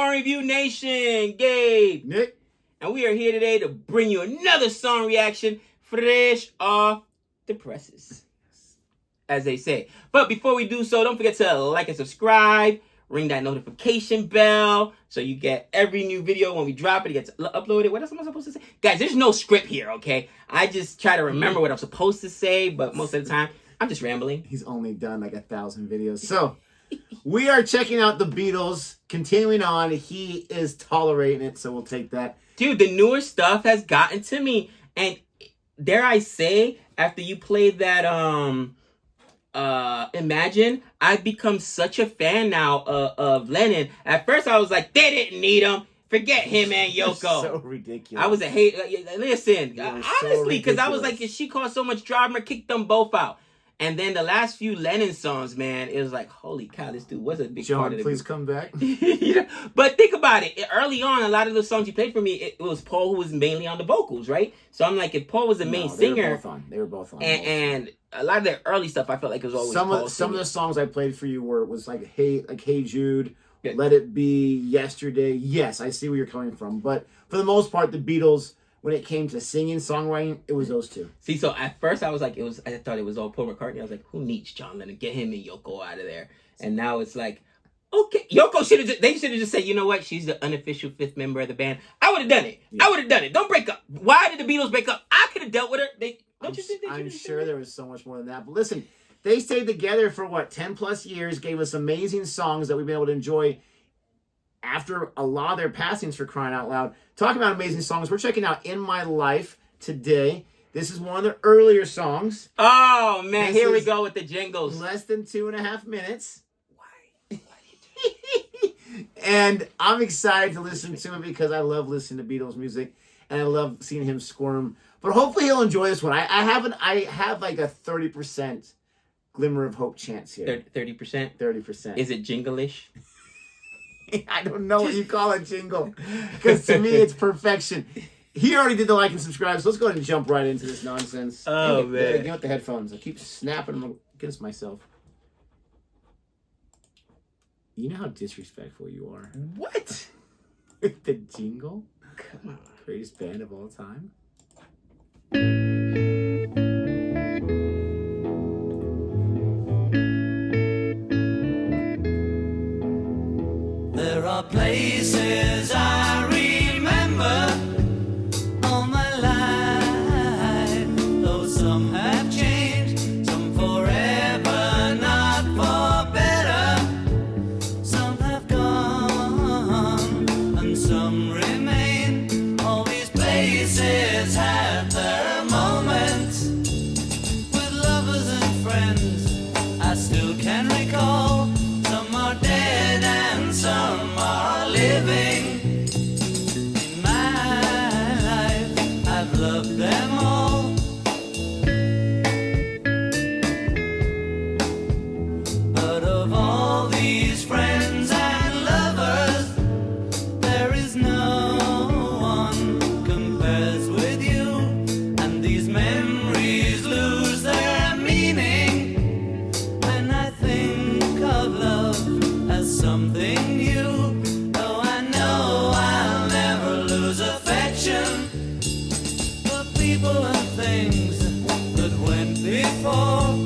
Song Review Nation, Gabe, Nick, and we are here today to bring you another song reaction fresh off the presses, as they say. But before we do so, don't forget to like and subscribe, ring that notification bell so you get every new video when we drop it. It gets uploaded. What else am I supposed to say? Guys, there's no script here, okay? I just try to remember what I'm supposed to say, but most of the time, I'm just rambling. He's only done like 1,000 videos. So, we are checking out the Beatles. Continuing on, he is tolerating it, so we'll take that. Dude, the newer stuff has gotten to me. And dare I say, after you played that, Imagine, I've become such a fan now of Lennon. At first, I was like, they didn't need him. Forget him and Yoko. So ridiculous. I was a hate. Listen, honestly, because I was like, she caused so much drama, kicked them both out. And then the last few Lennon songs, man, it was like, holy cow, this dude was a big part of it. Please come back. Yeah. But think about it. Early on, a lot of the songs you played for me, it was Paul who was mainly on the vocals, right? So I'm like, if Paul was the main singer. They were both on. And a lot of the early stuff, I felt like it was always some of the songs I played for you was like Hey Jude, yeah. Let It Be, Yesterday. Yes, I see where you're coming from. But for the most part, the Beatles, when it came to singing, songwriting, it was those two. See, so at first I was like, I thought it was all Paul McCartney. I was like, who needs John Lennon? Get him and Yoko out of there. And now it's like, okay, Yoko should have just said, you know what? She's the unofficial fifth member of the band. I would have done it. Yeah. I would have done it. Don't break up. Why did the Beatles break up? I could have dealt with her. I'm sure there was so much more than that. But listen, they stayed together for 10 plus years, gave us amazing songs that we've been able to enjoy after a lot of their passings, for crying out loud. Talking about amazing songs, we're checking out In My Life today. This is one of the earlier songs. Oh, man, here we go with the jingles. Less than 2.5 minutes. Why and I'm excited to listen to it because I love listening to Beatles music and I love seeing him squirm. But hopefully he'll enjoy this one. I have like a 30% glimmer of hope chance here. 30%? 30%. Is it jingle-ish? I don't know what you call a jingle. Because to me, it's perfection. He already did the like and subscribe, so let's go ahead and jump right into this nonsense. Oh, man. Get with the headphones. I keep snapping them against myself. You know how disrespectful you are. What? The jingle? Come on. Greatest band of all time? There are places I remember all my life, though some have changed, some forever, not for better. Some have gone and some remain. All these places have their moments with lovers and friends I still can recall. Some are dead and some are living. In my life, I've loved them all. But of all these friends and lovers, there is no one compares with you. And these memories lose their meaning when I think of love as something new. Though I know I'll never lose affection for people and things that went before.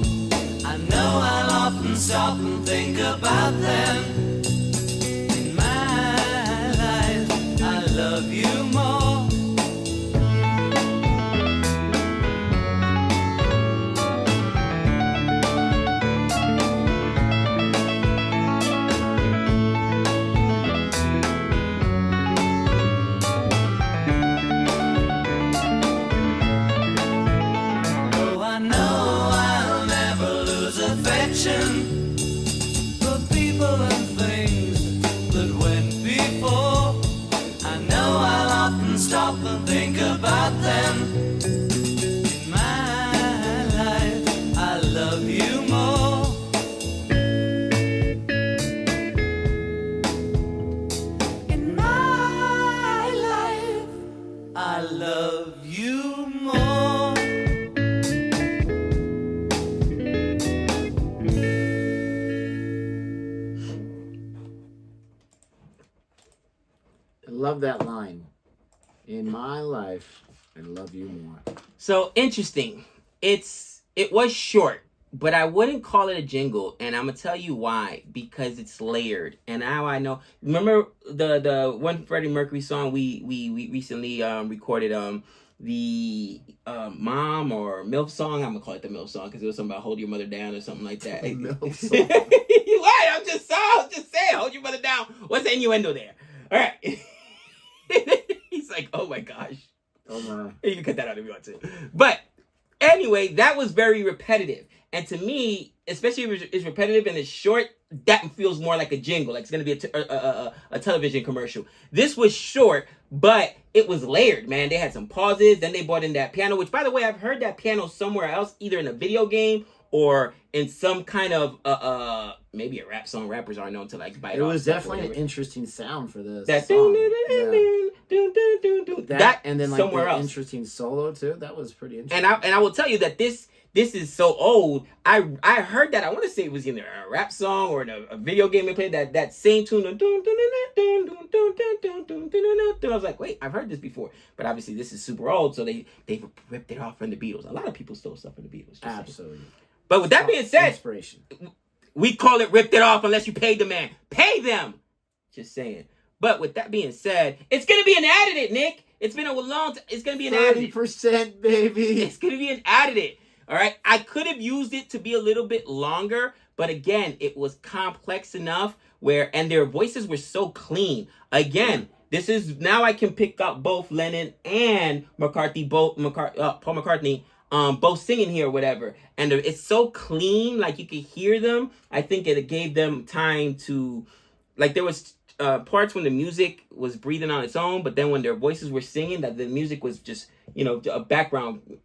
I know I'll often stop and think about them. In my life, I love you more. love that line. In my life, I love you more. So interesting. It was short, but I wouldn't call it a jingle, and I'm gonna tell you why. Because it's layered, and now I know. Remember the one Freddie Mercury song we recently recorded the mom or MILF song. I'm gonna call it the MILF song because it was something about hold your mother down or something like that. MILF song. What? I'm just saying, hold your mother down. What's the innuendo there? All right. He's like, oh my gosh. Oh my. You can cut that out if you want to. But anyway, that was very repetitive. And to me, especially if it's repetitive and it's short, that feels more like a jingle. Like it's going to be a television commercial. This was short, but it was layered, man. They had some pauses. Then they brought in that piano, which, by the way, I've heard that piano somewhere else, either in a video game or in some kind of maybe a rap song. Rappers aren't known to like bite. It off was stuff definitely an interesting sound for this that song. Yeah. That and then like somewhere the else. Interesting solo too. That was pretty interesting. And I will tell you that this is so old. I heard that. I want to say it was either a rap song or in a video game they played that same tune. I was like, wait, I've heard this before. But obviously this is super old, so they ripped it off from the Beatles. A lot of people stole stuff from the Beatles. Absolutely. But with that being said, inspiration. We call it ripped it off unless you paid the man. Pay them. Just saying. But with that being said, it's gonna be an additive, Nick. It's been a long time. It's gonna be an additive. 30%, baby. It's gonna be an additive. All right. I could have used it to be a little bit longer, but again, it was complex enough and their voices were so clean. Again, this is now I can pick up both Lennon and McCartney, Paul McCartney, both singing here or whatever, and it's so clean, like you could hear them. I think it gave them time to, like, there was parts when the music was breathing on its own, but then when their voices were singing, that the music was just, a background,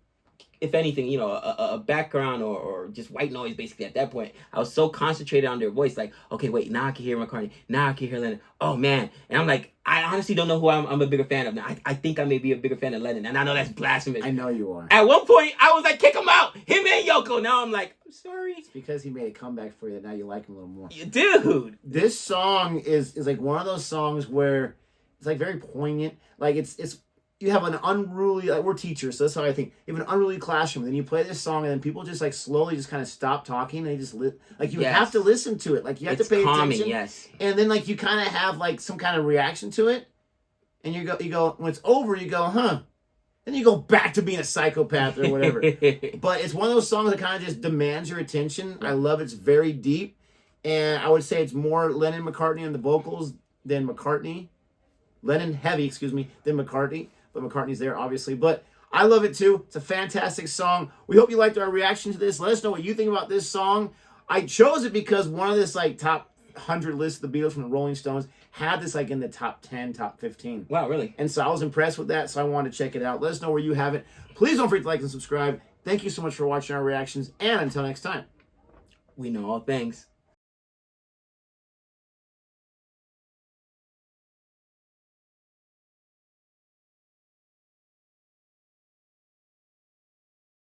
if anything, a background or just white noise basically at that point. I was so concentrated on their voice, like, okay, wait, now I can hear McCartney, now I can hear Lennon. Oh man. And I'm like, I honestly don't know who I'm a bigger fan of now. I think I may be a bigger fan of Lennon, and I know that's blasphemous. I know you are. At one point, I was like, kick him out, him and Yoko. Now I'm like, I'm sorry. It's because he made a comeback for you that now you like him a little more. Dude. This song is like one of those songs where it's like very poignant. Like it's you have an unruly, like we're teachers, so that's how I think. You have an unruly classroom, then you play this song, and then people just like slowly just kind of stop talking, and they just like you have to listen to it, like you have to pay attention. Yes. And then like you kind of have like some kind of reaction to it, and you go when it's over, you go, huh? Then you go back to being a psychopath or whatever. But it's one of those songs that kind of just demands your attention. I love it. It's very deep, and I would say it's more Lennon McCartney on the vocals than McCartney. Lennon heavy, excuse me, than McCartney. But McCartney's there, obviously. But I love it, too. It's a fantastic song. We hope you liked our reaction to this. Let us know what you think about this song. I chose it because one of this, like, top 100 lists of the Beatles from the Rolling Stones had this, like, in the top 10, top 15. Wow, really? And so I was impressed with that, so I wanted to check it out. Let us know where you have it. Please don't forget to like and subscribe. Thank you so much for watching our reactions. And until next time. We know all things.